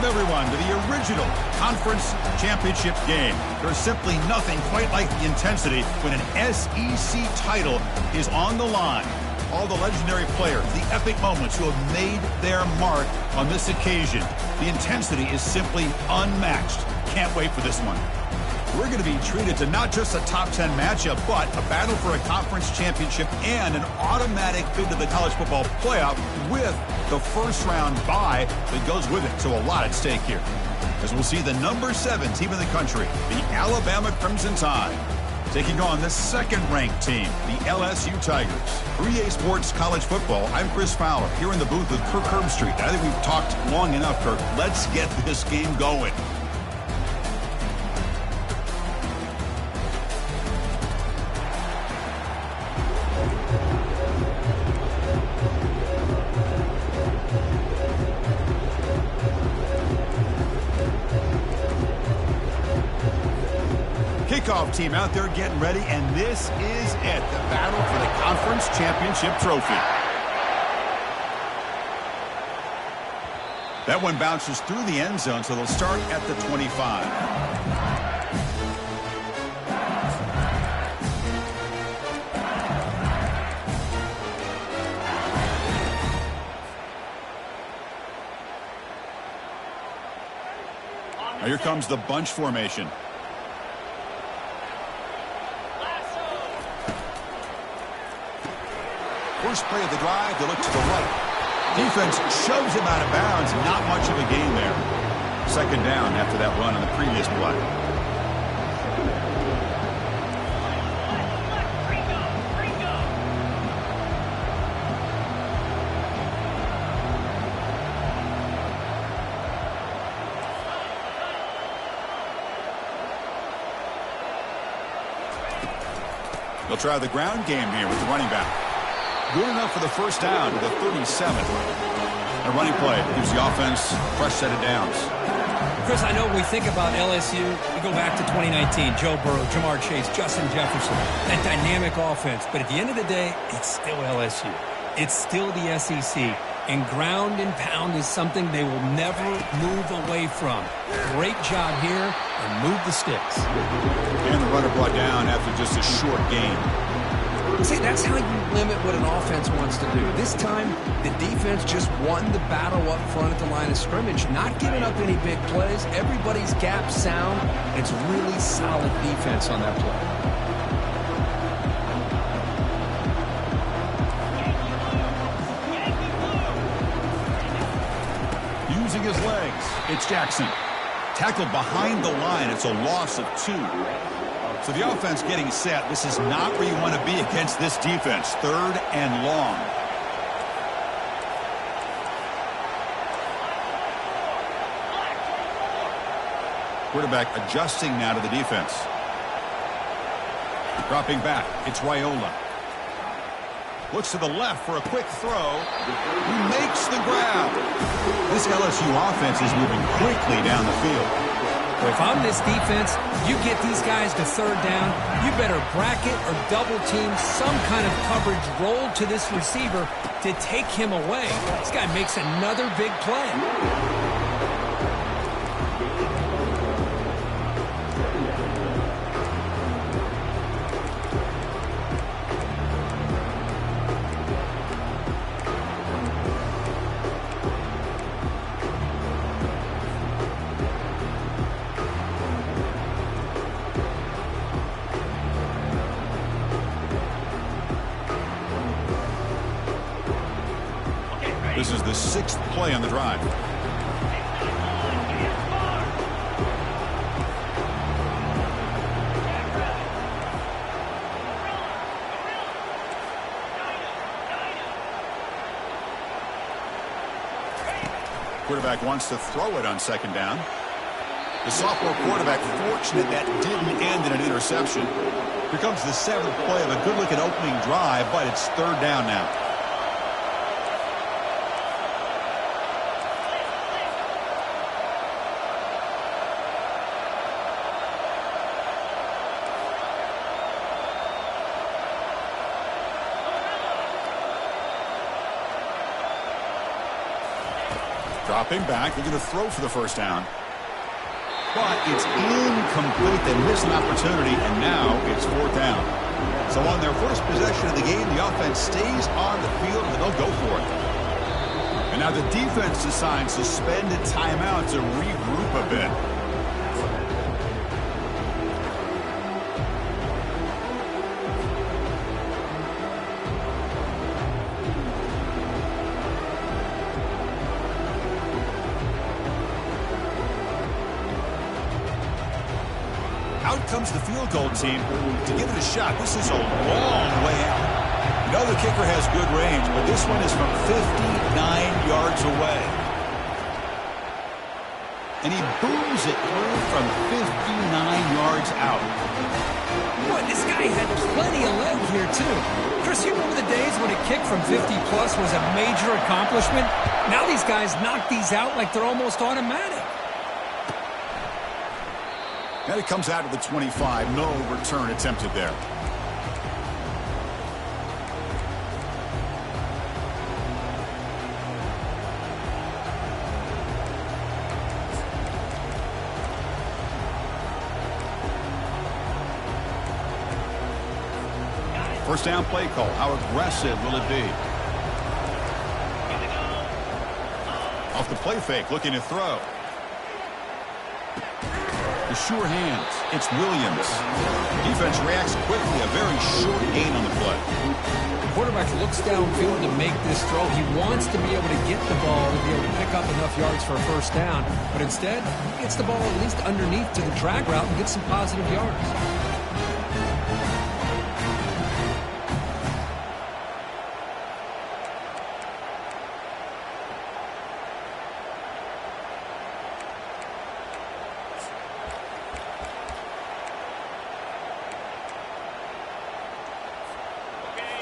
Welcome, everyone, to the original conference championship game. There's simply nothing quite like the intensity when an SEC title is on the line. All the legendary players, the epic moments who have made their mark on this occasion. The intensity is simply unmatched. Can't wait for this one. We're going to be treated to not just a top 10 matchup, but a battle for a conference championship and an automatic bid to the college football playoff with the first round bye that goes with it. So a lot at stake here. As we'll see the number 7 team in the country, the Alabama Crimson Tide, taking on the second-ranked team, the LSU Tigers. For EA Sports College Football, I'm Chris Fowler, here in the booth with Kirk Herbstreit. I think we've talked long enough, Kirk. Let's get this game going. Kickoff team out there getting ready, and this is it, the battle for the conference championship trophy. That one bounces through the end zone, so they'll start at the 25. Now here comes the bunch formation. First play of the drive, they look to the right. Defense shoves him out of bounds. Not much of a gain there. Second down after that run on the previous play. They'll try the ground game here with the running back. Good enough for the first down to the 37. A running play gives the offense a fresh set of downs. Chris, I know when we think about LSU, we go back to 2019, Joe Burrow, Jamar Chase, Justin Jefferson, that dynamic offense. But at the end of the day, it's still LSU. It's still the SEC. And ground and pound is something they will never move away from. Great job here, and move the sticks. And the runner brought down after just a short gain. See, that's how you limit what an offense wants to do. This time, the defense just won the battle up front at the line of scrimmage, not giving up any big plays. Everybody's gap sound. It's really solid defense on that play. Using his legs, it's Jackson. Tackled behind the line. It's a loss of 2. So the offense getting set. This is not where you want to be against this defense. Third and long. Quarterback adjusting now to the defense. Dropping back. It's Raiola. Looks to the left for a quick throw. He makes the grab. This LSU offense is moving quickly down the field. If I'm this defense, you get these guys to third down, you better bracket or double team some kind of coverage roll to this receiver to take him away. This guy makes another big play. This is the 6th play on the drive. Quarterback wants to throw it on second down. The sophomore quarterback fortunate that didn't end in an interception. Here comes the 7th play of a good-looking opening drive, but it's third down now. Dropping back, they're going to throw for the first down. But it's incomplete. They missed an opportunity, and now it's fourth down. So on their first possession of the game, the offense stays on the field, and they'll go for it. And now the defense decides to spend a timeout to regroup a bit. Out comes the field goal team to give it a shot. This is a long way out. You know the kicker has good range, but this one is from 59 yards away. And he booms it through from 59 yards out. Boy, this guy had plenty of leg here, too. Chris, you remember the days when a kick from 50-plus was a major accomplishment? Now these guys knock these out like they're almost automatic. And it comes out of the 25. No return attempted there. First down play call. How aggressive will it be? Off the play fake, looking to throw. The sure hands. It's Williams. Defense reacts quickly. A very short gain on the play. The quarterback looks downfield to make this throw. He wants to be able to get the ball to be able to pick up enough yards for a first down. But instead, he gets the ball at least underneath to the drag route and gets some positive yards.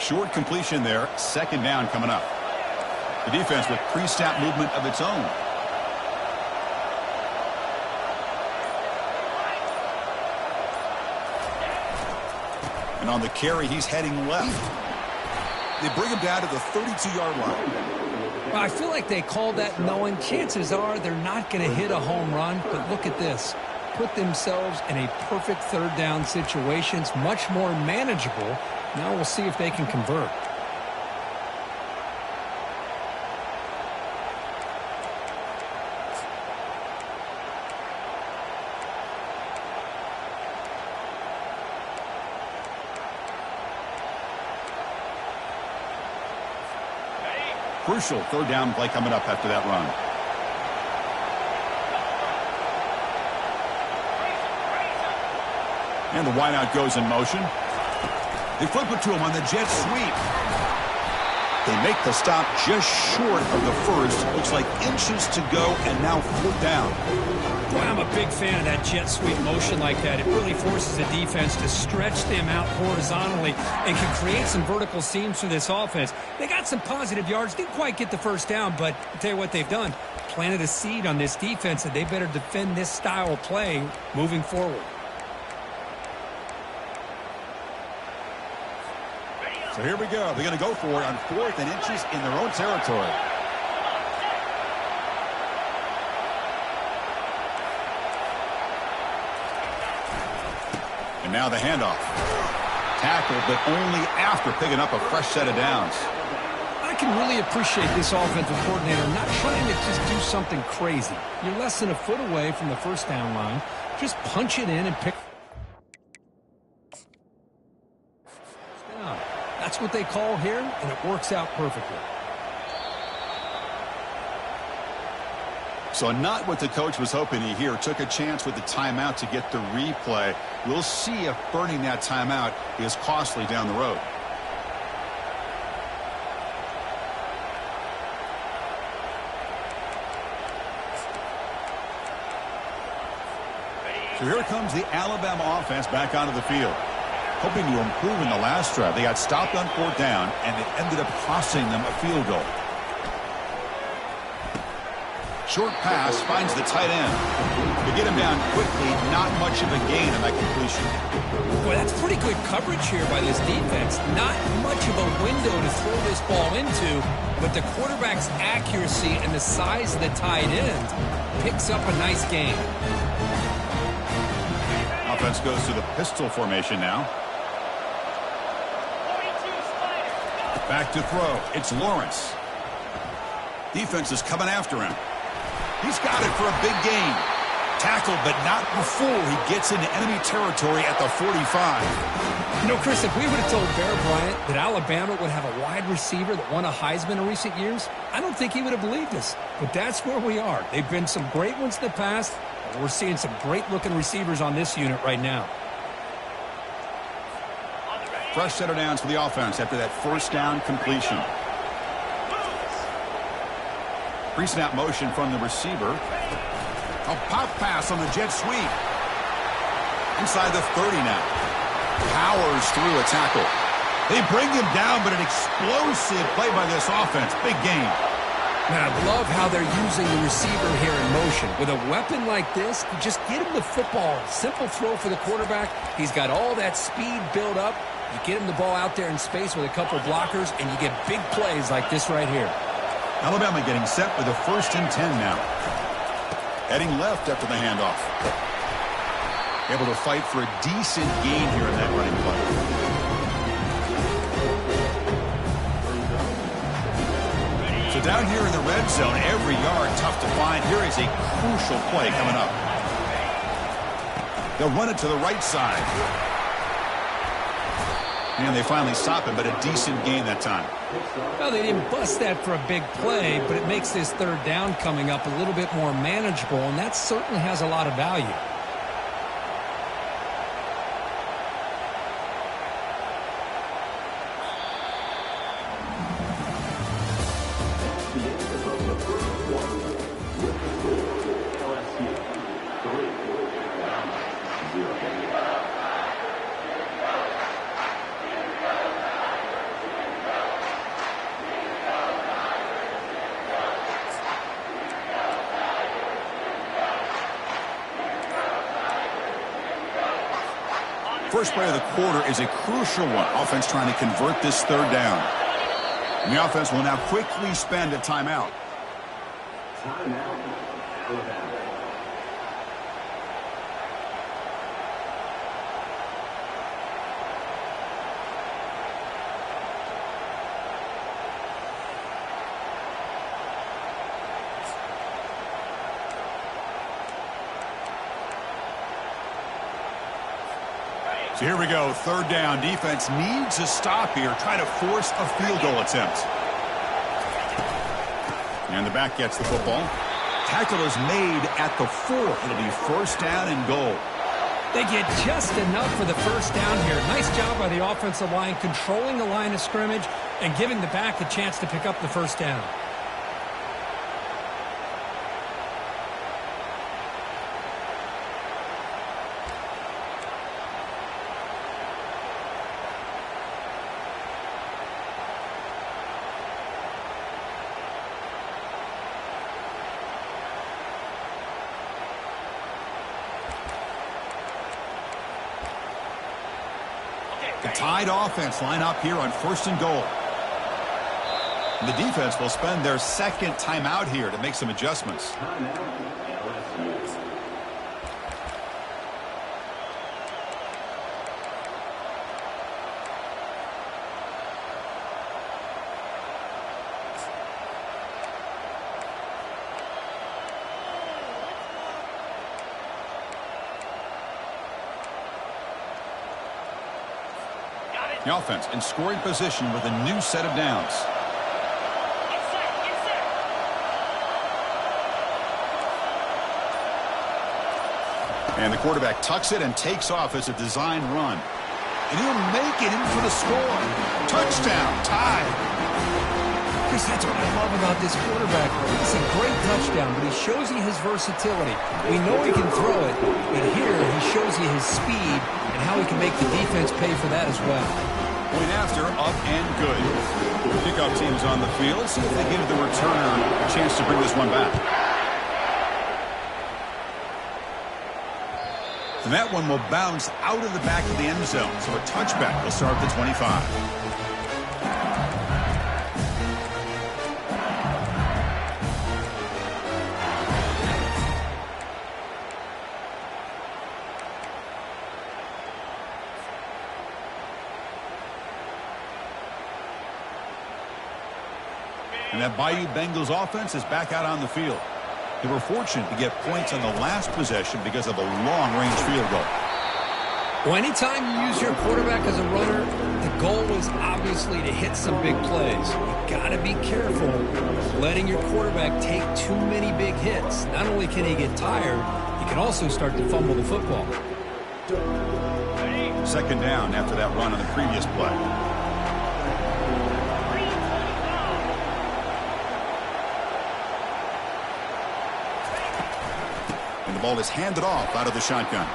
Short completion there. Second down coming up. The defense with pre-snap movement of its own. And on the carry, he's heading left. They bring him down to the 32-yard line. Well, I feel like they called that knowing chances are they're not going to hit a home run. But look at this. Put themselves in a perfect third down situation. It's much more manageable. Now we'll see if they can convert. Crucial third down play coming up after that run. And the wideout goes in motion. They flip it to him on the jet sweep. They make the stop just short of the first. Looks like inches to go, and now fourth down. Boy, I'm a big fan of that jet sweep motion like that. It really forces the defense to stretch them out horizontally and can create some vertical seams for this offense. They got some positive yards. Didn't quite get the first down, but I'll tell you what they've done. Planted a seed on this defense, and they better defend this style of play moving forward. So here we go. They're going to go for it on 4th and inches in their own territory. And now the handoff. Tackled, but only after picking up a fresh set of downs. I can really appreciate this offensive coordinator not trying to just do something crazy. You're less than a foot away from the first down line. Just punch it in and pick. That's what they call here, and it works out perfectly. So not what the coach was hoping to hear. Took a chance with the timeout to get the replay. We'll see if burning that timeout is costly down the road. So here comes the Alabama offense back onto the field. Hoping to improve in the last drive. They got stopped on fourth down, and it ended up costing them a field goal. Short pass finds the tight end. To get him down quickly, not much of a gain on that completion. Boy, that's pretty good coverage here by this defense. Not much of a window to throw this ball into, but the quarterback's accuracy and the size of the tight end picks up a nice gain. Offense goes to the pistol formation now. Back to throw. It's Lawrence. Defense is coming after him. He's got it for a big gain. Tackled, but not before he gets into enemy territory at the 45. You know, Chris, if we would have told Bear Bryant that Alabama would have a wide receiver that won a Heisman in recent years, I don't think he would have believed us. But that's where we are. They've been some great ones in the past, and we're seeing some great-looking receivers on this unit right now. Fresh set of downs for the offense after that first down completion. Pre-snap motion from the receiver. A pop pass on the jet sweep. Inside the 30 now. Powers through a tackle. They bring him down, but an explosive play by this offense. Big gain. Man, I love how they're using the receiver here in motion. With a weapon like this, you just get him the football. Simple throw for the quarterback. He's got all that speed built up. You get him the ball out there in space with a couple blockers, and you get big plays like this right here. Alabama getting set with a 1st and 10 now. Heading left after the handoff. Able to fight for a decent gain here in that running play. So down here in the red zone, every yard tough to find. Here is a crucial play coming up. They'll run it to the right side. And they finally stop it, but a decent gain that time. Well, they didn't bust that for a big play, but it makes this 3rd down coming up a little bit more manageable, and that certainly has a lot of value. First play of the quarter is a crucial one. Offense trying to convert this 3rd down. And the offense will now quickly spend a timeout. So here we go, 3rd down. Defense needs a stop here, try to force a field goal attempt. And the back gets the football. Tackle is made at the 4. It'll be 1st down and goal. They get just enough for the 1st down here. Nice job by the offensive line, controlling the line of scrimmage and giving the back a chance to pick up the 1st down. The tied offense line up here on 1st and goal. And the defense will spend their 2nd timeout here to make some adjustments. The offense in scoring position with a new set of downs. And the quarterback tucks it and takes off as a design run. And he'll make it in for the score. Touchdown, tied. Chris, that's what I love about this quarterback. It's a great touchdown, but he shows you his versatility. We know he can throw it, but here he shows you his speed and how he can make the defense pay for that as well. Point after, up and good. Kickoff team is on the field. See if they give the returner a chance to bring this one back. And that one will bounce out of the back of the end zone. So a touchback will start at the 25. And that Bayou Bengals offense is back out on the field. They were fortunate to get points on the last possession because of a long-range field goal. Well, anytime you use your quarterback as a runner, the goal is obviously to hit some big plays. You got to be careful letting your quarterback take too many big hits. Not only can he get tired, he can also start to fumble the football. Second down after that run on the previous play. The ball is handed off out of the shotgun.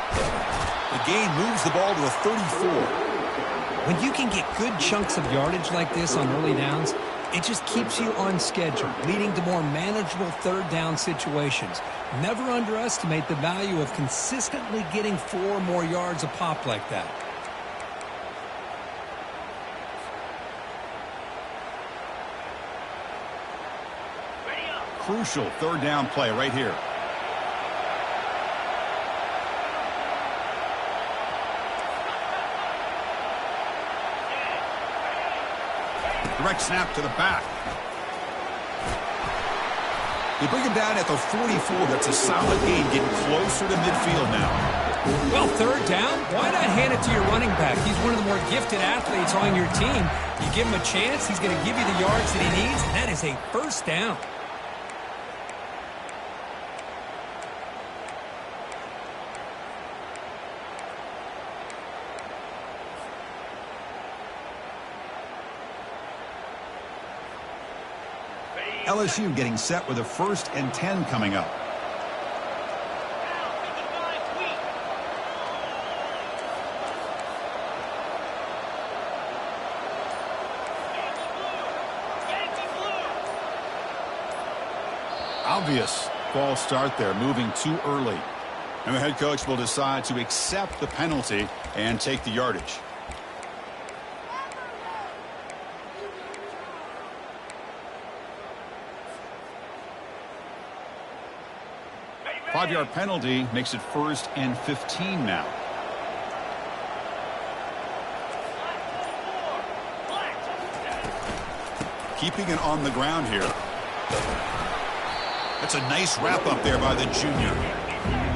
The gain moves the ball to a 34. When you can get good chunks of yardage like this on early downs, it just keeps you on schedule, leading to more manageable third down situations. Never underestimate the value of consistently getting 4 or more yards a pop like that. Crucial third down play right here. Direct snap to the back. They bring him down at the 44. That's a solid gain, getting closer to midfield now. Well, third down, why not hand it to your running back? He's one of the more gifted athletes on your team. You give him a chance, he's going to give you the yards that he needs, and that is a first down. LSU getting set with a 1st and 10 coming up. Obvious false start there, moving too early. And the head coach will decide to accept the penalty and take the yardage. Five-yard penalty makes it 1st and 15 now. Keeping it on the ground here. That's a nice wrap up there by the junior.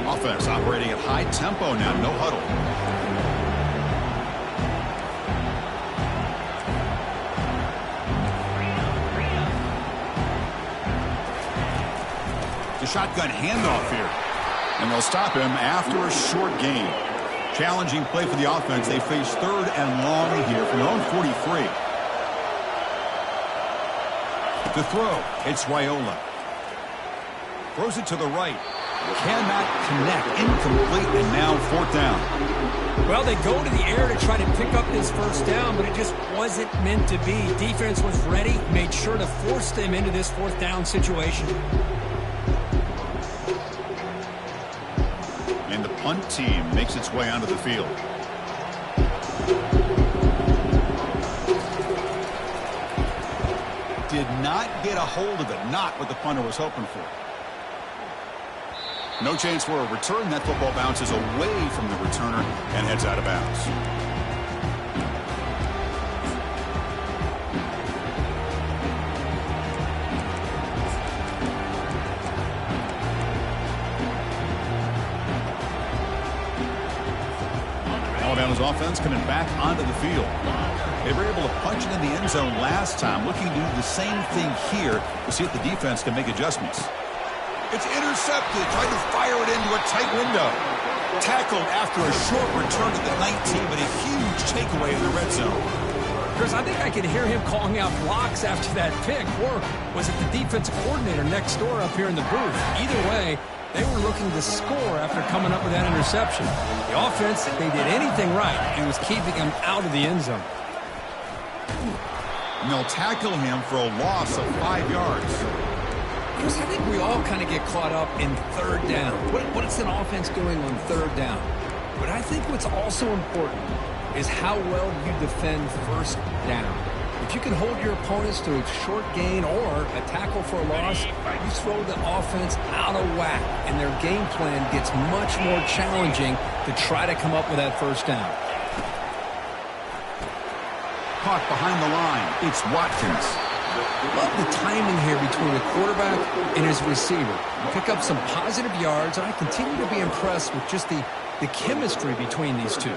Offense operating at high tempo now, no huddle. The shotgun handoff here. And they'll stop him after a short gain. Challenging play for the offense. They face 3rd and long here from their own 43. To throw, it's Raiola. Throws it to the right. Cannot connect. Incomplete, and now 4th down. Well, they go to the air to try to pick up this first down, but it just wasn't meant to be. Defense was ready, made sure to force them into this 4th down situation. And the punt team makes its way onto the field. Did not get a hold of it. Not what the punter was hoping for. No chance for a return. That football bounces away from the returner and heads out of bounds. Alabama's offense coming back onto the field. They were able to punch it in the end zone last time, looking to do the same thing here to see if the defense can make adjustments. It's intercepted, trying to fire it into a tight window. Tackled after a short return to the 19, but a huge takeaway in the red zone. Chris, I think I could hear him calling out blocks after that pick, or was it the defensive coordinator next door up here in the booth? Either way, they were looking to score after coming up with that interception. The offense, if they did anything right, it was keeping him out of the end zone. And they'll tackle him for a loss of 5 yards. Chris, I think we all kind of get caught up in 3rd down. What if gets an offense going on third down. But I think what's also important is how well you defend first down. If you can hold your opponents to a short gain or a tackle for a loss, you throw the offense out of whack, and their game plan gets much more challenging to try to come up with that first down. Caught behind the line. It's Watkins. Love the timing here between the quarterback and his receiver. Pick up some positive yards, and I continue to be impressed with just the chemistry between these two.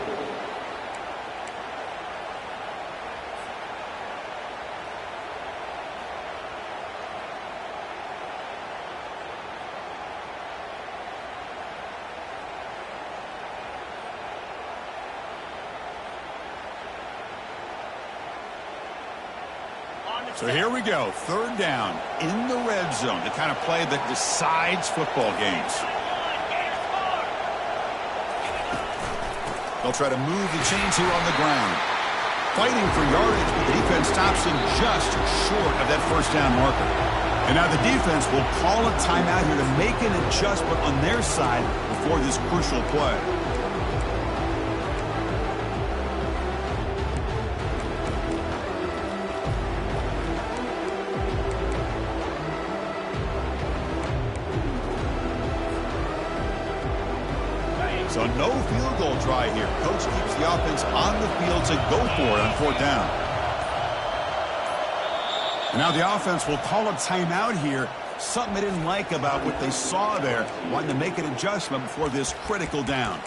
So here we go, third down in the red zone, the kind of play that decides football games. They'll try to move the chains here on the ground. Fighting for yardage, but the defense stops him just short of that first down marker. And now the defense will call a timeout here to make an adjustment on their side before this crucial play. So no field goal try here. Coach keeps the offense on the field to go for it on fourth down. And now the offense will call a timeout here. Something they didn't like about what they saw there. Wanting to make an adjustment before this critical down.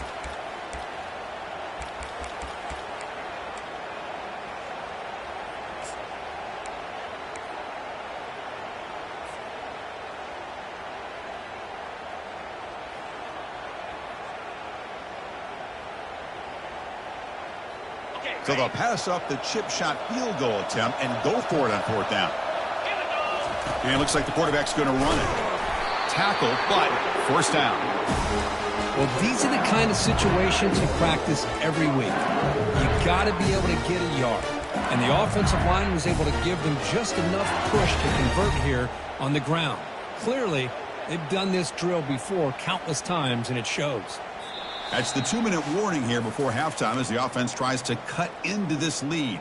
So they'll pass up the chip shot field goal attempt and go for it on fourth down. And it looks like the quarterback's going to run it. Tackle, but first down. Well, these are the kind of situations you practice every week. You got to be able to get a yard. And the offensive line was able to give them just enough push to convert here on the ground. Clearly, they've done this drill before countless times, and it shows. That's the 2-minute warning here before halftime as the offense tries to cut into this lead.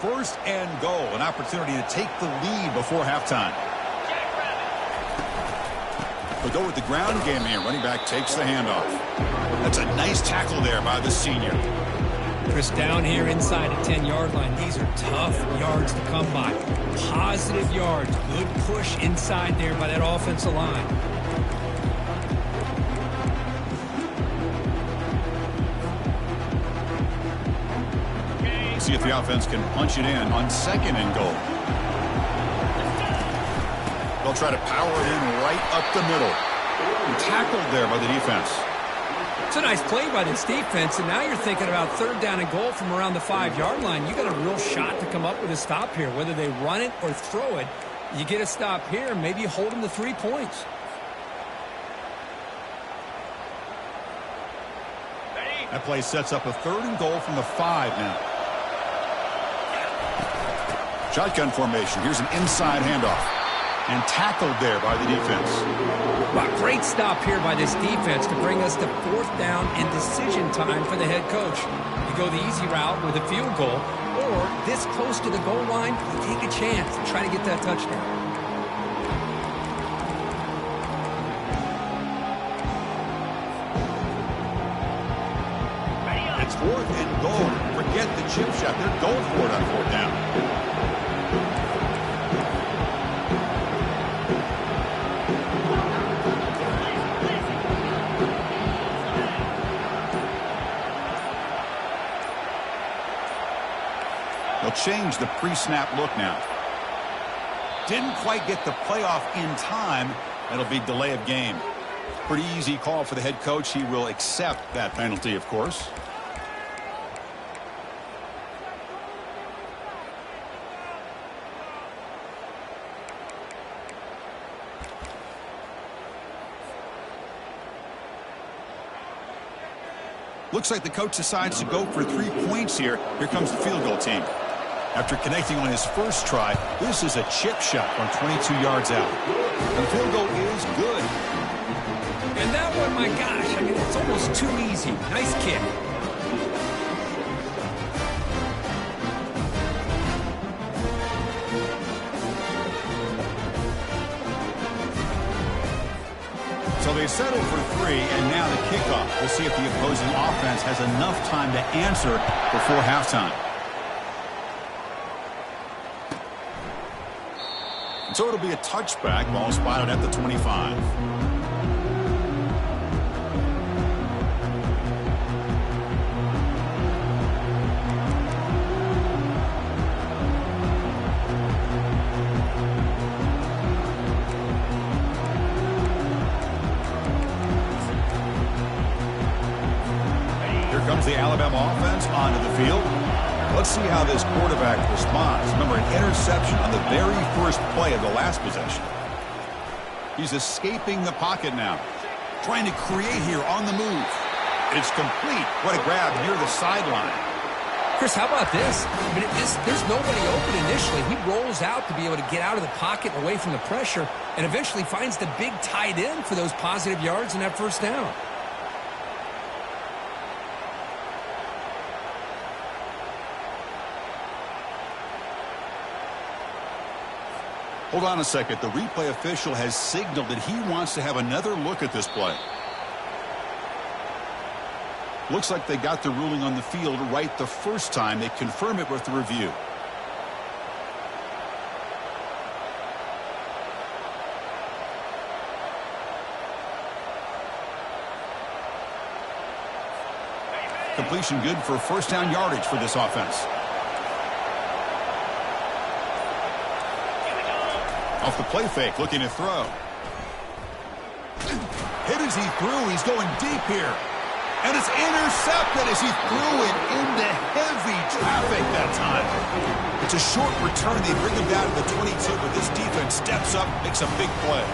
First and goal, an opportunity to take the lead before halftime. They'll go with the ground game here. Running back takes the handoff. That's a nice tackle there by the senior. Chris, down here inside the 10-yard line, these are tough yards to come by. Positive yards, good push inside there by that offensive line. See if the offense can punch it in on second and goal. They'll try to power it in right up the middle. And tackled there by the defense. It's a nice play by this defense, and now you're thinking about third down and goal from around the 5-yard line. You got a real shot to come up with a stop here. Whether they run it or throw it, you get a stop here, and maybe you hold them to 3 points. That play sets up a third and goal from the 5 now. Shotgun formation. Here's an inside handoff. And tackled there by the defense. Wow, great stop here by this defense to bring us to fourth down and decision time for the head coach. You go the easy route with a field goal, or this close to the goal line, you take a chance and try to get that touchdown. It's fourth and goal. Forget the chip shot. They're going for it on fourth down. They'll change the pre-snap look now. Didn't quite get the playoff in time. That'll be delay of game. Pretty easy call for the head coach. He will accept that penalty, of course. Looks like the coach decides to go for 3 points here. Here comes the field goal team. After connecting on his first try, this is a chip shot from 22 yards out. The field goal is good. And that one, my gosh, I mean, it's almost too easy. Nice kick. So they settle for 3, and now the kickoff. We'll see if the opposing offense has enough time to answer before halftime. And so it'll be a touchback. Ball spotted at the 25. Comes the Alabama offense onto the field. Let's see how this quarterback responds. Remember, an interception on the very first play of the last possession. He's escaping the pocket now. Trying to create here on the move. It's complete. What a grab near the sideline. Chris, how about this? I mean, there's nobody open initially. He rolls out to be able to get out of the pocket and away from the pressure and eventually finds the big tight end for those positive yards in that first down. Hold on a second. The replay official has signaled that he wants to have another look at this play. Looks like they got the ruling on the field right the first time. They confirm it with the review. Completion good for first down yardage for this offense. Off the play fake, looking to throw. Hit as he threw. He's going deep here. And it's intercepted as he threw it into heavy traffic that time. It's a short return. They bring him down to the 22, but this defense steps up, makes a big play.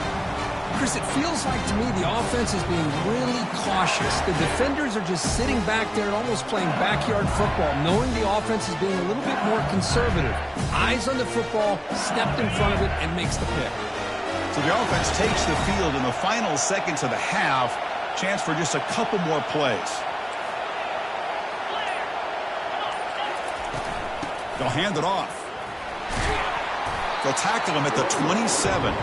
Chris, it feels like to me the offense is being really cautious. The defenders are just sitting back there almost playing backyard football, knowing the offense is being a little bit more conservative. Eyes on the football, stepped in front of it, and makes the pick. So the offense takes the field in the final seconds of the half. Chance for just a couple more plays. They'll hand it off. They'll tackle him at the 27.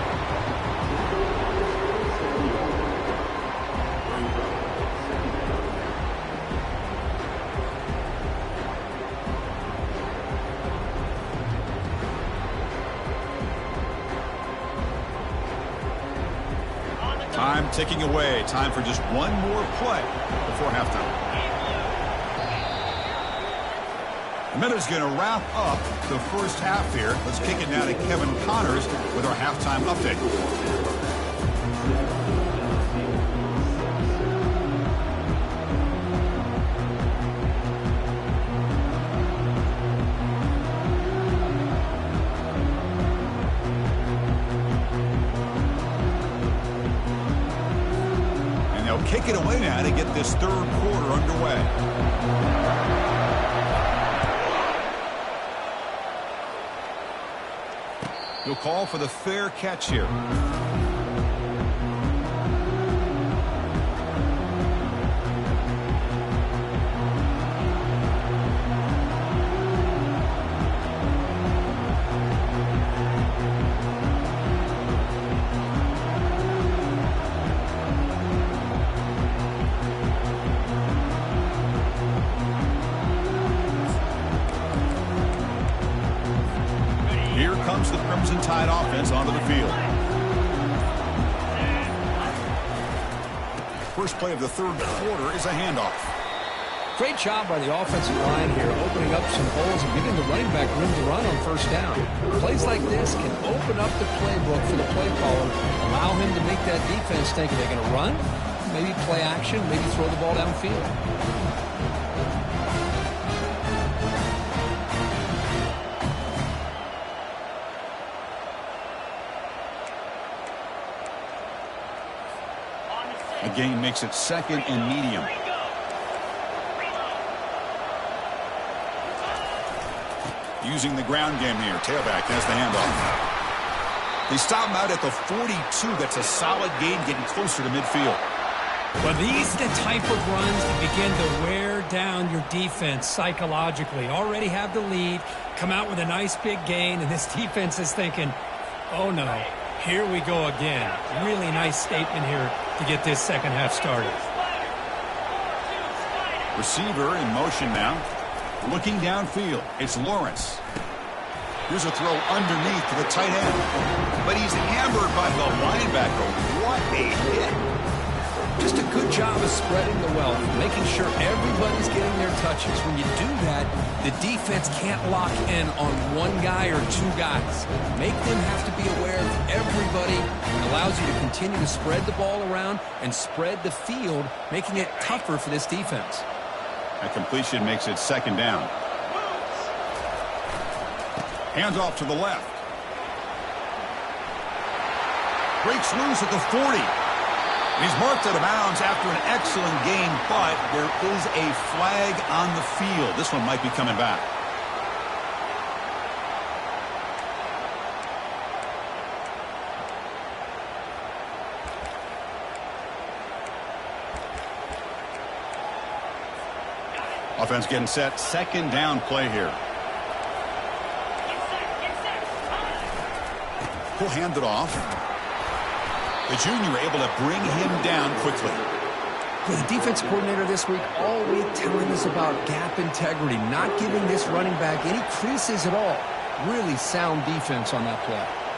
Time ticking away. Time for just one more play before halftime. The Minute's going to wrap up the first half here. Let's kick it now to Kevin Connors with our halftime update. Kick it away now to get this third quarter underway. He'll call for the fair catch here. Comes the Crimson Tide offense onto the field. First play of the third quarter is a handoff. Great job by the offensive line here, opening up some holes and giving the running back room to run on first down. Plays like this can open up the playbook for the play caller, allow him to make that defense think, are they going to run? Maybe play action, maybe throw the ball downfield. The gain makes it second and medium. Using the ground game here. Tailback has the handoff. They stop him out at the 42. That's a solid gain, getting closer to midfield. Well, these are the type of runs that begin to wear down your defense psychologically. Already have the lead, come out with a nice big gain, and this defense is thinking, oh no, here we go again. Really nice statement here to get this second half started. Receiver in motion now. Looking downfield. It's Lawrence. Here's a throw underneath to the tight end. But he's hammered by the linebacker. What a hit. Just a good job of spreading the wealth, making sure everybody's getting their touches. When you do that, the defense can't lock in on one guy or two guys. Make them have to be aware of everybody. It allows you to continue to spread the ball around and spread the field, making it tougher for this defense. That completion makes it second down. Hands off to the left. Breaks loose at the 40. He's marked out of bounds after an excellent game, but there is a flag on the field. This one might be coming back. Offense getting set. Second down play here. He'll hand it off. The junior able to bring him down quickly. The defense coordinator this week all week telling us about gap integrity, not giving this running back any creases at all. Really sound defense on that play.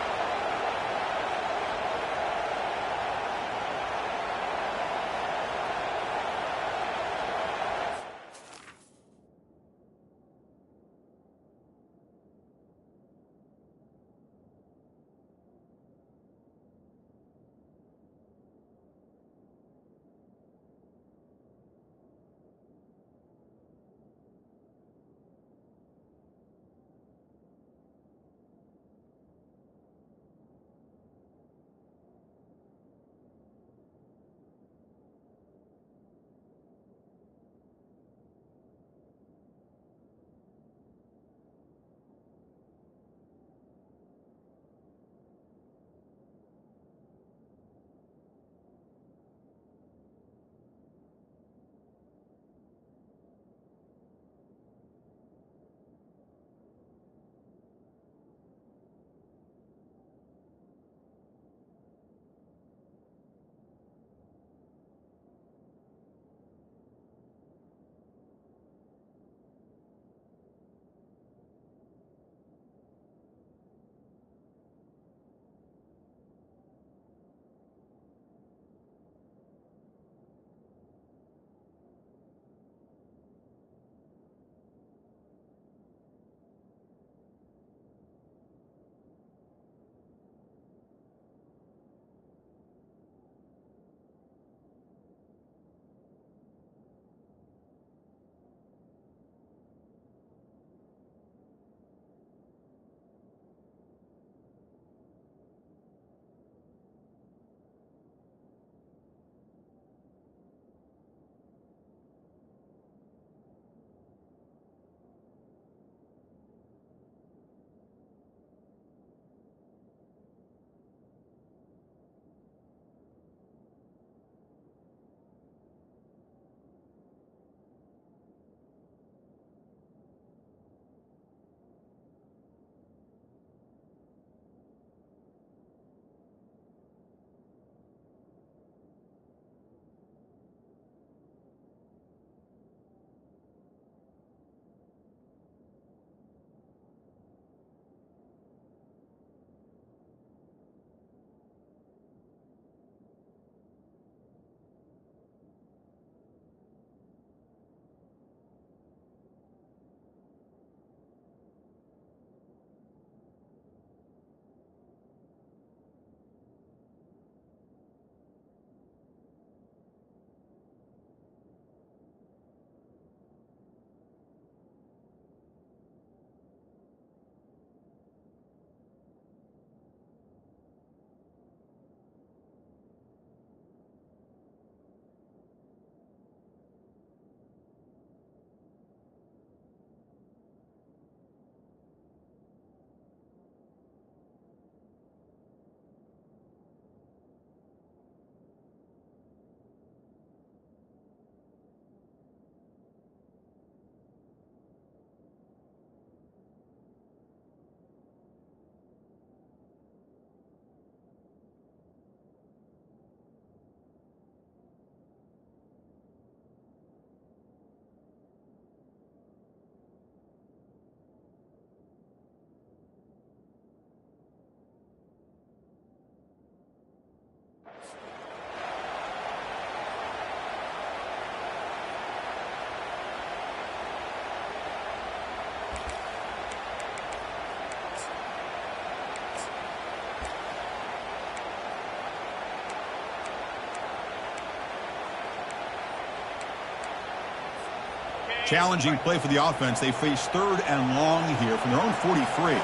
Challenging play for the offense. They face 3rd and long here from their own 43.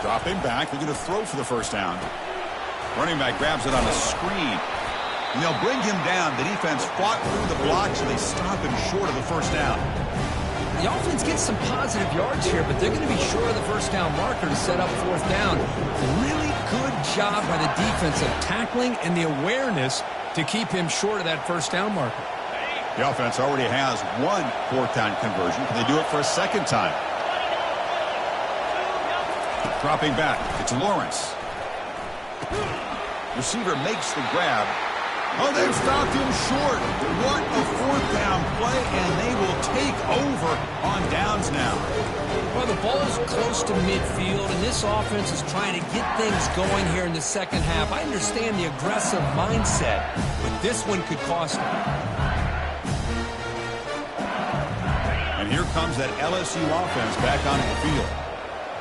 Dropping back, looking to throw for the first down. Running back grabs it on a screen. And they'll bring him down. The defense fought through the block, so they stop him short of the first down. The offense gets some positive yards here, but they're going to be short of the first down marker to set up 4th down. Really good job by the defense of tackling and the awareness to keep him short of that first down marker. The offense already has 1 4th down conversion. Can they do it for a second time? Dropping back, it's Lawrence. Receiver makes the grab. Oh, they've stopped him short. What a 4th down play, and they will take over on downs now. Well, the ball is close to midfield, and this offense is trying to get things going here in the second half. I understand the aggressive mindset, but this one could cost them. And here comes that LSU offense back onto the field.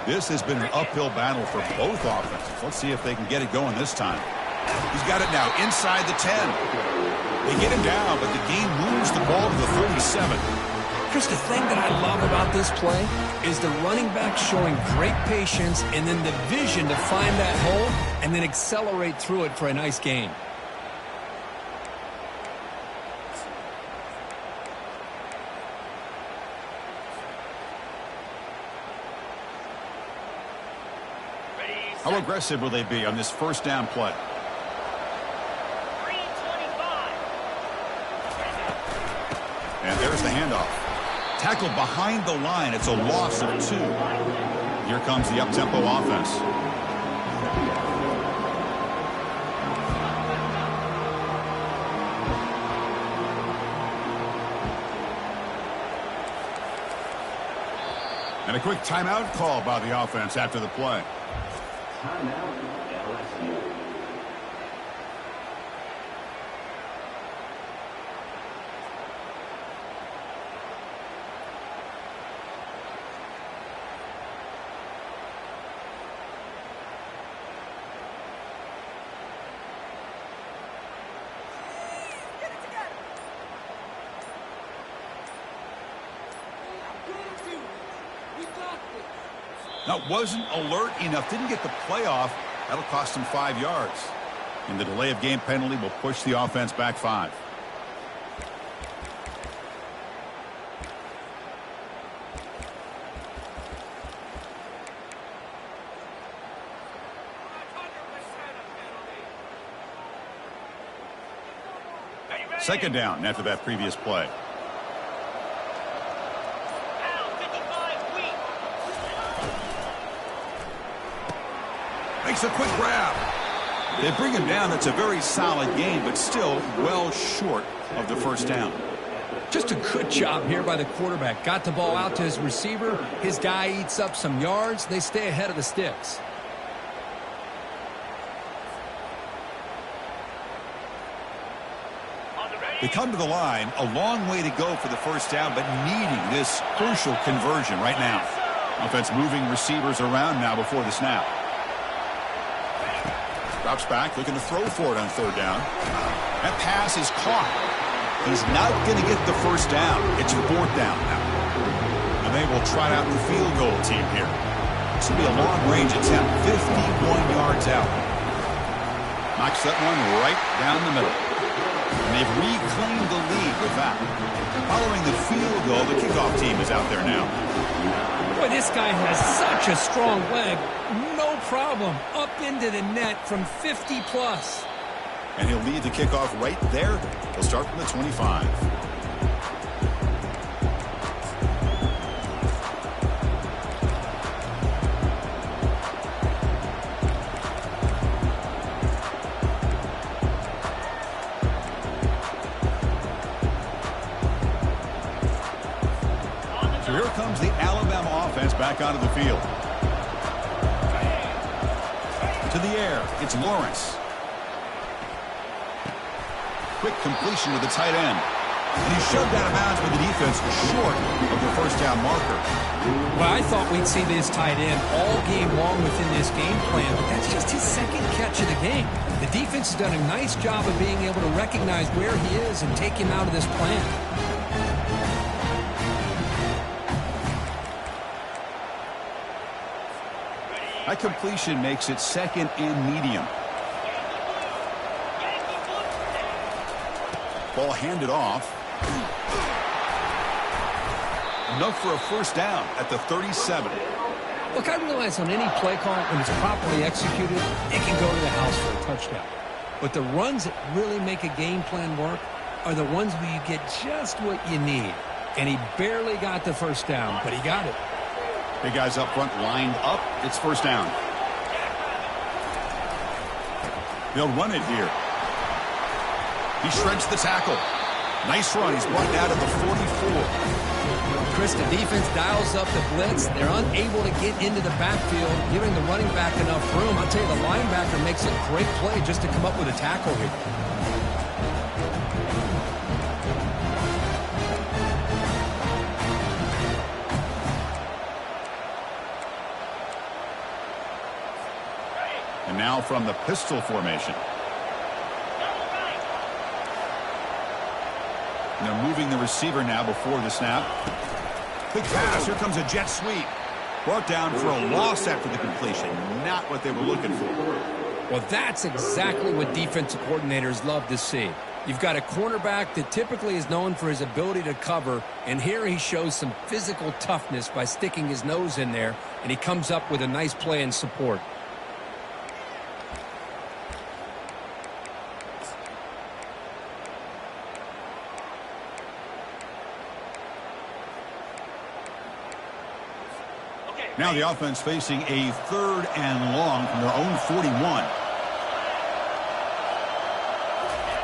This has been an uphill battle for both offenses. Let's see if they can get it going this time. He's got it now inside the 10. They get him down, but the game moves the ball to the 37. Chris, the thing that I love about this play is the running back showing great patience and then the vision to find that hole and then accelerate through it for a nice gain. How aggressive will they be on this first down play? And there's the handoff. Tackled behind the line. It's a loss of 2. Here comes the up-tempo offense. And a quick timeout call by the offense after the play. Timeout, LSU. Now, wasn't alert enough. Didn't get the playoff. That'll cost him 5 yards. And the delay of game penalty will push the offense back 5. Second down after that previous play. Makes a quick grab. They bring him down. That's a very solid game, but still well short of the first down. Just a good job here by the quarterback. Got the ball out to his receiver. His guy eats up some yards. They stay ahead of the sticks. They come to the line. A long way to go for the first down, but needing this crucial conversion right now. Offense moving receivers around now before the snap. Drops back, looking to throw for it on 3rd down. That pass is caught. He's not going to get the first down. It's 4th down now. And they will try out the field goal team here. This will be a long-range attempt, 51 yards out. Knocks that one right down the middle. And they've reclaimed the lead with that. Following the field goal, the kickoff team is out there now. Boy, this guy has such a strong leg. No problem. Up into the net from 50 plus. And he'll lead the kickoff right there. He'll start from the 25. So here comes the Alabama offense back onto the field. To the air, it's Lawrence. Quick completion to the tight end. And he shoved out of bounds, but the defense was short of the first down marker. Well, I thought we'd see this tight end all game long within this game plan, but that's just his second catch of the game. The defense has done a nice job of being able to recognize where he is and take him out of this plan. That completion makes it 2nd and medium. Ball handed off. Enough for a first down at the 37. Look, I realize on any play call, when it's properly executed, it can go to the house for a touchdown. But the runs that really make a game plan work are the ones where you get just what you need. And he barely got the first down, but he got it. Big guys up front lined up. It's first down. They'll run it here. He shreds the tackle. Nice run. He's brought down to the 44. Chris, the defense dials up the blitz. They're unable to get into the backfield, giving the running back enough room. I'll tell you, the linebacker makes a great play just to come up with a tackle here. And now from the pistol formation. And they're moving the receiver now before the snap. Quick pass. Here comes a jet sweep. Brought down for a loss after the completion. Not what they were looking for. Well, that's exactly what defensive coordinators love to see. You've got a cornerback that typically is known for his ability to cover, and here he shows some physical toughness by sticking his nose in there, and he comes up with a nice play in support. Now the offense facing a 3rd and long from their own 41.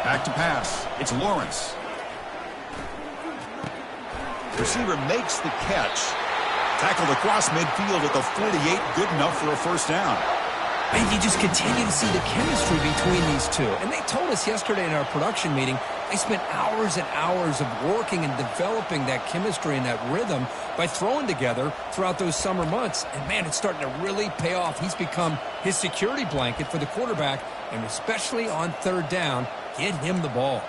Back to pass. It's Lawrence. Receiver makes the catch. Tackled across midfield at the 48. Good enough for a first down. And you just continue to see the chemistry between these two. And they told us yesterday in our production meeting, they spent hours and hours of working and developing that chemistry and that rhythm by throwing together throughout those summer months. And, man, it's starting to really pay off. He's become his security blanket for the quarterback, and especially on 3rd down, get him the ball.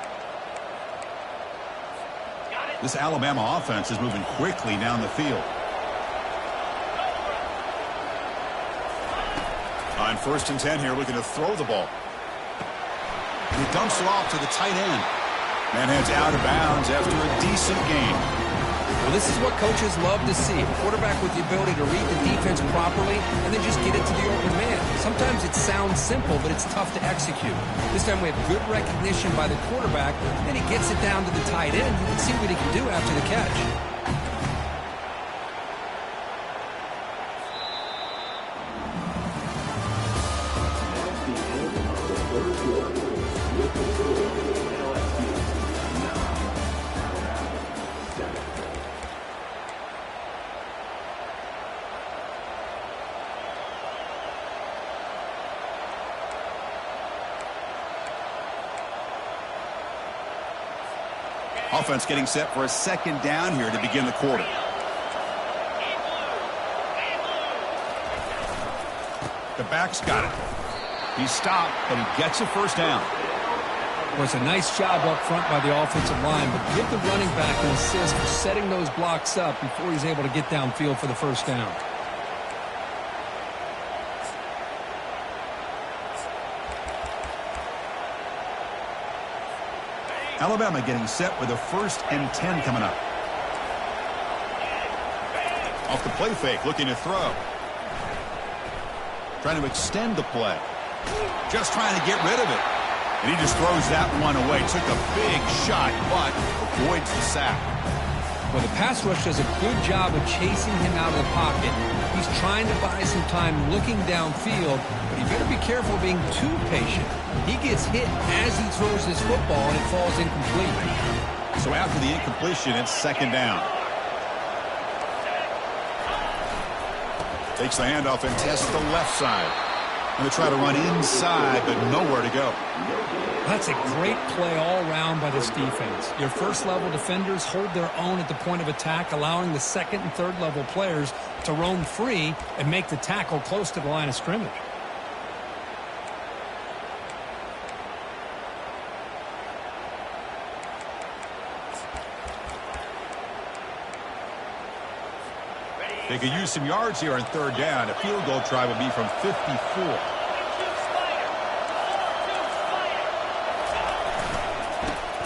This Alabama offense is moving quickly down the field. On 1st and 10 here, looking to throw the ball. He dumps it off to the tight end. Man heads out of bounds after a decent game. Well, this is what coaches love to see. A quarterback with the ability to read the defense properly and then just get it to the open man. Sometimes it sounds simple, but it's tough to execute. This time we have good recognition by the quarterback. Then he gets it down to the tight end. You can see what he can do after the catch. Offense getting set for a 2nd down here to begin the quarter. The back's got it. He's stopped, but he gets a first down. Well, it's a nice job up front by the offensive line, but give the running back an assist for setting those blocks up before he's able to get downfield for the first down. Alabama getting set with a 1st and 10 coming up. Off the play fake, looking to throw. Trying to extend the play. Just trying to get rid of it. And he just throws that one away. Took a big shot, but avoids the sack. Well, the pass rush does a good job of chasing him out of the pocket. He's trying to buy some time looking downfield, but he better be careful being too patient. He gets hit as he throws his football, and it falls incomplete. So after the incompletion, it's 2nd down. Takes the handoff and tests the left side. Going to try to run inside, but nowhere to go. That's a great play all around by this defense. Your first-level defenders hold their own at the point of attack, allowing the 2nd and 3rd-level players to roam free and make the tackle close to the line of scrimmage. They could use some yards here on third down. A field goal try would be from 54.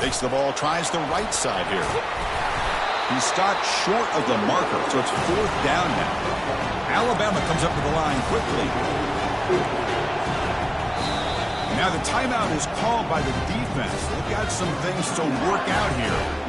Takes the ball, tries the right side here. He's stopped short of the marker, so it's fourth down now. Alabama comes up to the line quickly. Now the timeout is called by the defense. They've got some things to work out here.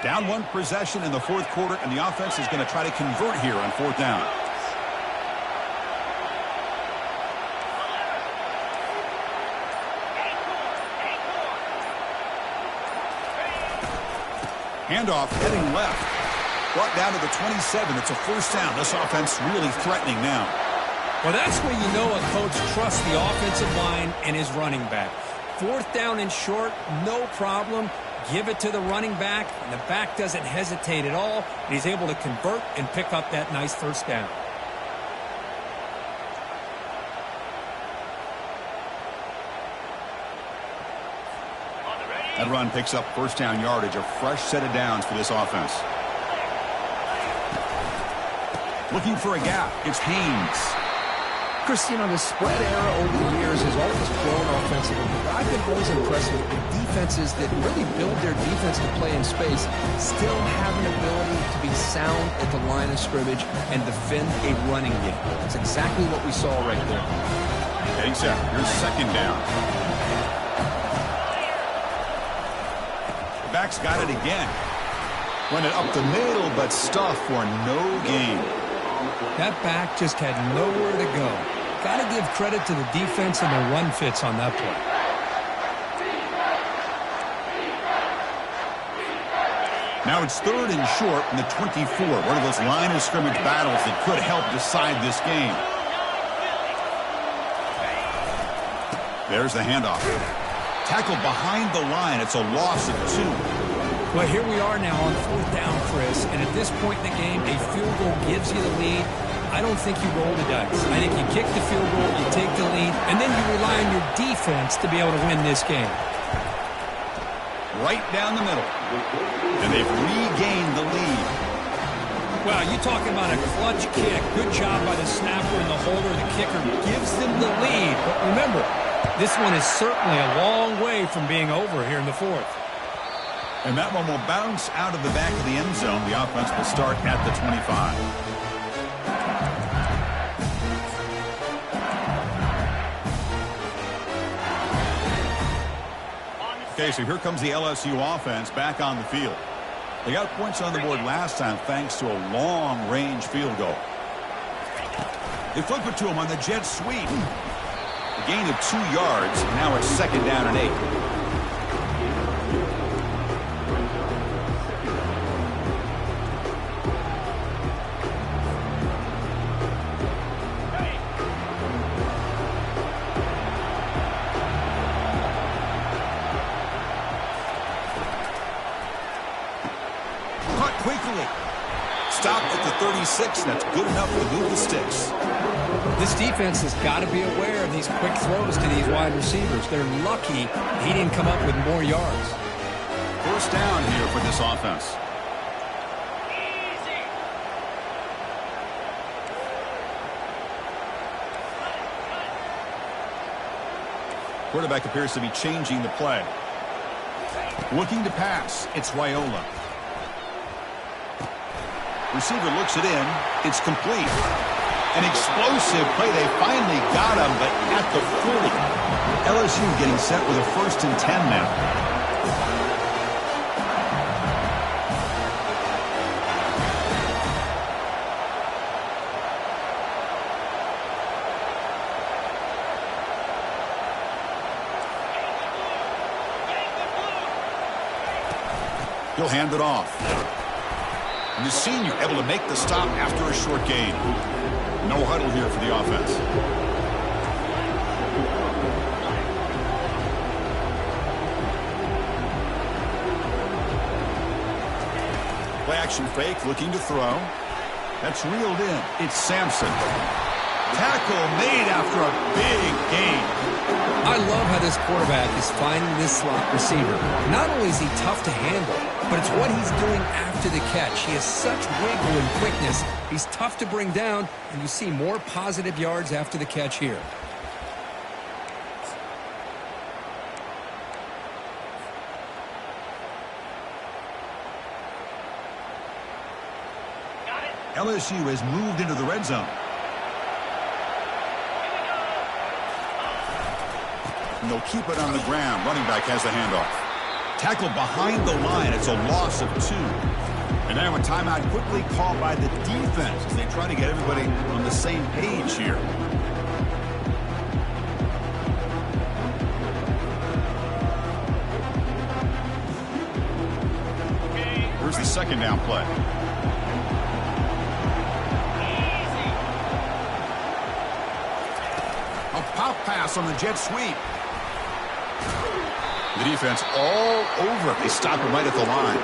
Down one possession in the fourth quarter, and the offense is going to try to convert here on fourth down. Handoff heading left. Brought down to the 27. It's a first down. This offense really threatening now. Well, that's where you know a coach trusts the offensive line and his running back. Fourth down and short, no problem. Give it to the running back, and the back doesn't hesitate at all. He's able to convert and pick up that nice first down. That run picks up first down yardage, a fresh set of downs for this offense. Looking for a gap, it's Haynes. Chris, you know, the spread era over the years has always grown offensively, but I've been always impressed with defenses that really build their defense to play in space, still have an ability to be sound at the line of scrimmage and defend a running game. That's exactly what we saw right there. Getting set, here's second down. The back's got it again. Run it up the middle, but stuffed for no gain. That back just had nowhere to go. Got to give credit to the defense and the run fits on that play. Now it's third and short in the 24. One of those line of scrimmage battles that could help decide this game. There's the handoff. Tackled behind the line. It's a loss of 2. Well, here we are now on fourth down, Chris, and at this point in the game, a field goal gives you the lead. I don't think you roll the dice. I think you kick the field goal, you take the lead, and then you rely on your defense to be able to win this game. Right down the middle. And they've regained the lead. Well, you're talking about a clutch kick. Good job by the snapper and the holder. The kicker gives them the lead. But remember, this one is certainly a long way from being over here in the fourth. And that one will bounce out of the back of the end zone. The offense will start at the 25. Okay, so here comes the LSU offense back on the field. They got points on the board last time thanks to a long-range field goal. They flip it to him on the jet sweep. A gain of 2 yards. Now it's second down and 8. Stop at the 36. That's good enough to move the sticks. This defense has got to be aware of these quick throws to these wide receivers. They're lucky he didn't come up with more yards. First down here for this offense. Quarterback appears to be changing the play. Looking to pass. It's Raiola. Receiver looks it in. It's complete. An explosive play. They finally got him, but at the 40. LSU getting set with a first and 10 now. He'll hand it off. And the senior able to make the stop after a short gain. No huddle here for the offense. Play action fake, looking to throw. That's reeled in. It's Sampson. Tackle made after a big gain. I love how this quarterback is finding this slot receiver. Not only is he tough to handle, but it's what he's doing after the catch. He has such wiggle and quickness. He's tough to bring down, and you see more positive yards after the catch here. LSU has moved into the red zone. And they'll keep it on the ground. Running back has the handoff. Tackled behind the line. It's a loss of 2. And now a timeout quickly called by the defense as they try to get everybody on the same page here. Here's the second down play. A pop pass on the jet sweep. The defense all over it. They stop him right at the line.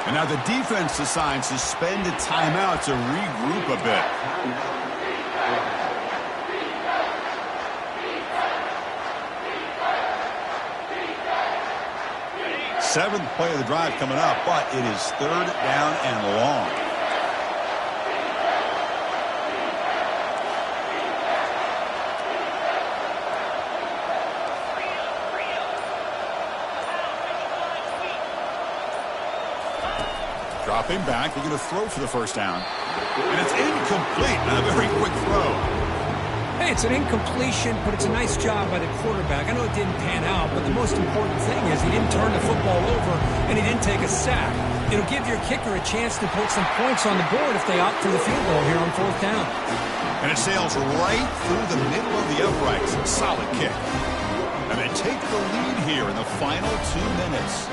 And now the defense decides to spend a timeout to regroup a bit. Seventh play of the drive coming up, but it is third down and long. Dropping back, they're going to throw for the first down. And it's incomplete on a very quick throw. Hey, it's an incompletion, but it's a nice job by the quarterback. I know it didn't pan out, but the most important thing is he didn't turn the football over and he didn't take a sack. It'll give your kicker a chance to put some points on the board if they opt for the field goal here on fourth down. And it sails right through the middle of the uprights. Solid kick. And they take the lead here in the final 2 minutes.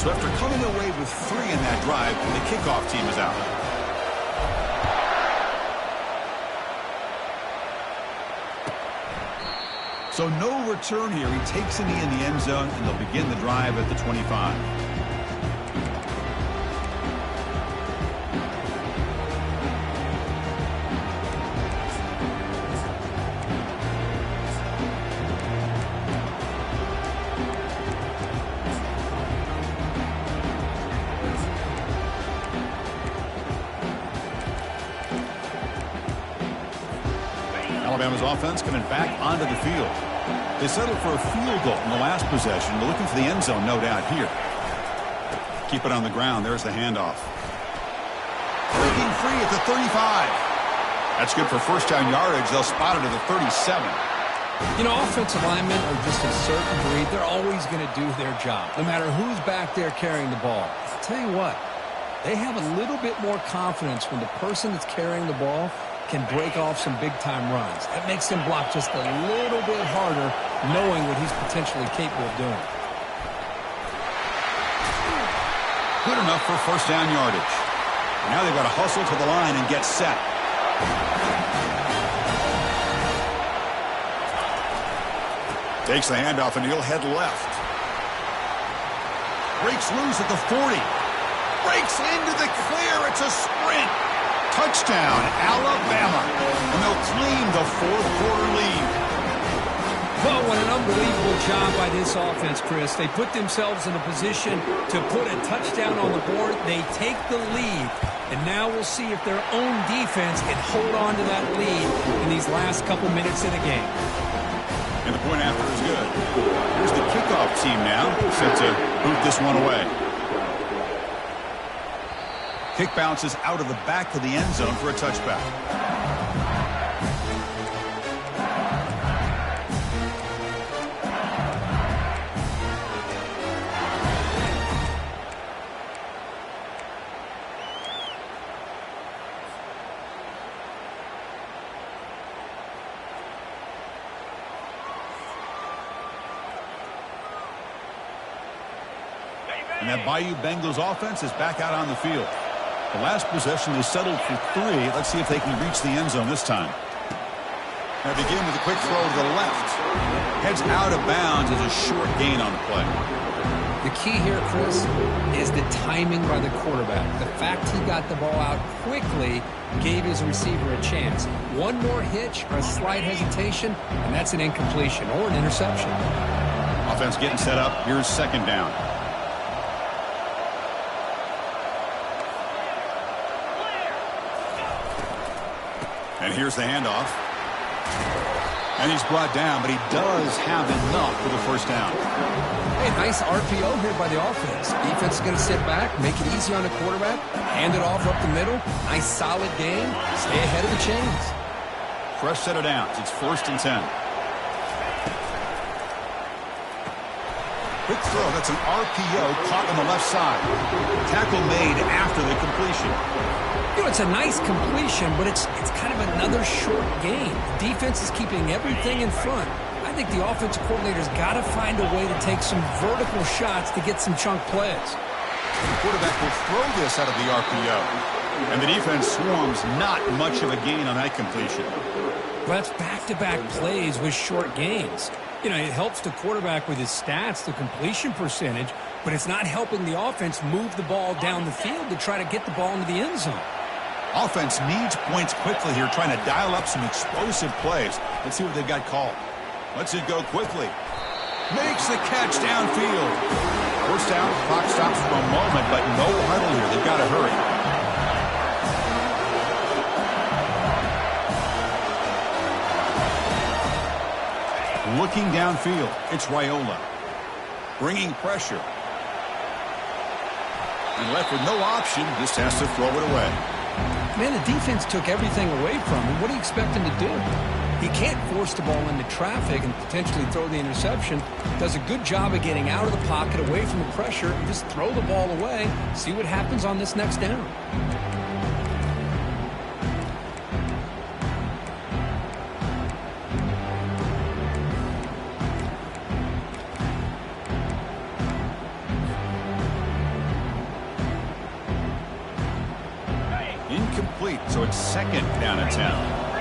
So after coming away with 3 in that drive, the kickoff team is out. So no return here. He takes it in the end zone, and they'll begin the drive at the 25. Alabama's offense coming back onto the field. They settled for a field goal in the last possession. They're looking for the end zone, no doubt, here. Keep it on the ground. There's the handoff. Breaking free at the 35. That's good for first down yardage. They'll spot it at the 37. You know, offensive linemen are just a certain breed. They're always going to do their job, no matter who's back there carrying the ball. I'll tell you what, they have a little bit more confidence when the person that's carrying the ball can break off some big-time runs. That makes him block just a little bit harder, knowing what he's potentially capable of doing. Good enough for first down yardage. Now they've got to hustle to the line and get set. Takes the handoff and he'll head left. Breaks loose at the 40. Breaks into the clear. It's a sprint. Touchdown, Alabama. And they'll claim the fourth-quarter lead. Well, what an unbelievable job by this offense, Chris. They put themselves in a position to put a touchdown on the board. They take the lead. And now we'll see if their own defense can hold on to that lead in these last couple minutes of the game. And the point after is good. Here's the kickoff team now, set to boot this one away. Kick bounces out of the back of the end zone for a touchback. And that Bayou Bengals offense is back out on the field. The last possession, they settled for 3. Let's see if they can reach the end zone this time. Now begin with a quick throw to the left. Heads out of bounds as a short gain on the play. The key here, Chris, is the timing by the quarterback. The fact he got the ball out quickly gave his receiver a chance. One more hitch or a slight hesitation, and that's an incompletion or an interception. Offense getting set up. Here's second down. And here's the handoff. And he's brought down, but he does have enough for the first down. Hey, nice RPO here by the offense. Defense is going to sit back, make it easy on the quarterback, hand it off up the middle. Nice solid game. Stay ahead of the chains. Fresh set of downs. It's 1st and 10. Quick throw. That's an RPO caught on the left side. Tackle made after the completion. You know, it's a nice completion, but it's kind of another short game. The defense is keeping everything in front. I think the offensive coordinator's got to find a way to take some vertical shots to get some chunk plays. The quarterback will throw this out of the RPO. And the defense swarms not much of a gain on that completion. Well, that's back-to-back plays with short gains. You know, it helps the quarterback with his stats, the completion percentage, but it's not helping the offense move the ball down the field to try to get the ball into the end zone. Offense needs points quickly here, trying to dial up some explosive plays. Let's see what they've got called. Lets it go quickly. Makes the catch downfield. First down, clock stops for a moment, but no huddle here. They've got to hurry. Looking downfield, it's Raiola. Bringing pressure. And left with no option, just has to throw it away. Man, the defense took everything away from him. What do you expect him to do? He can't force the ball into traffic and potentially throw the interception. Does a good job of getting out of the pocket, away from the pressure, and just throw the ball away. See what happens on this next down. Incomplete, so it's 2nd down and 10.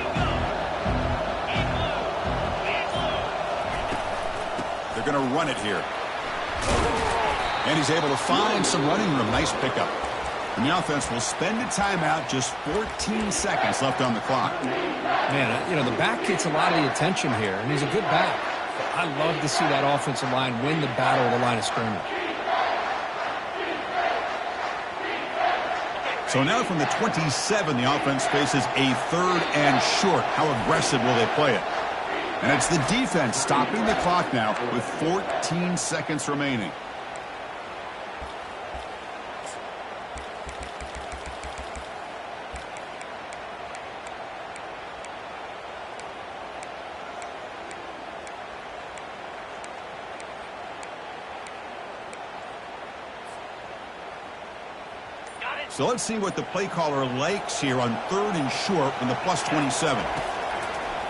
They're going to run it here. And he's able to find some running room. Nice pickup. And the offense will spend a timeout, just 14 seconds left on the clock. Man, you know, the back gets a lot of the attention here, and he's a good back. I love to see that offensive line win the battle of the line of scrimmage. So now from the 27, the offense faces a 3rd and short. How aggressive will they play it? And it's the defense stopping the clock now with 14 seconds remaining. So let's see what the play caller likes here on 3rd and short from the plus 27.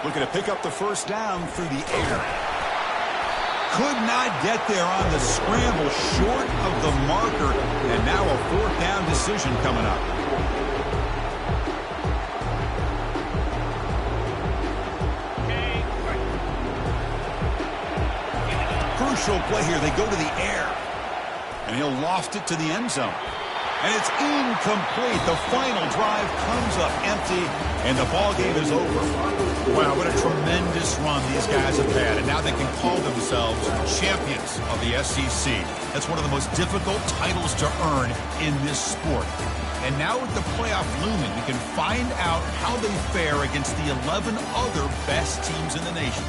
Looking to pick up the first down through the air. Could not get there on the scramble, short of the marker, and now a 4th down decision coming up. Crucial play here. They go to the air, and he'll loft it to the end zone. And it's incomplete. The final drive comes up empty, and the ball game is over. Wow, what a tremendous run these guys have had. And now they can call themselves champions of the SEC. That's one of the most difficult titles to earn in this sport. And now with the playoff looming, we can find out how they fare against the 11 other best teams in the nation.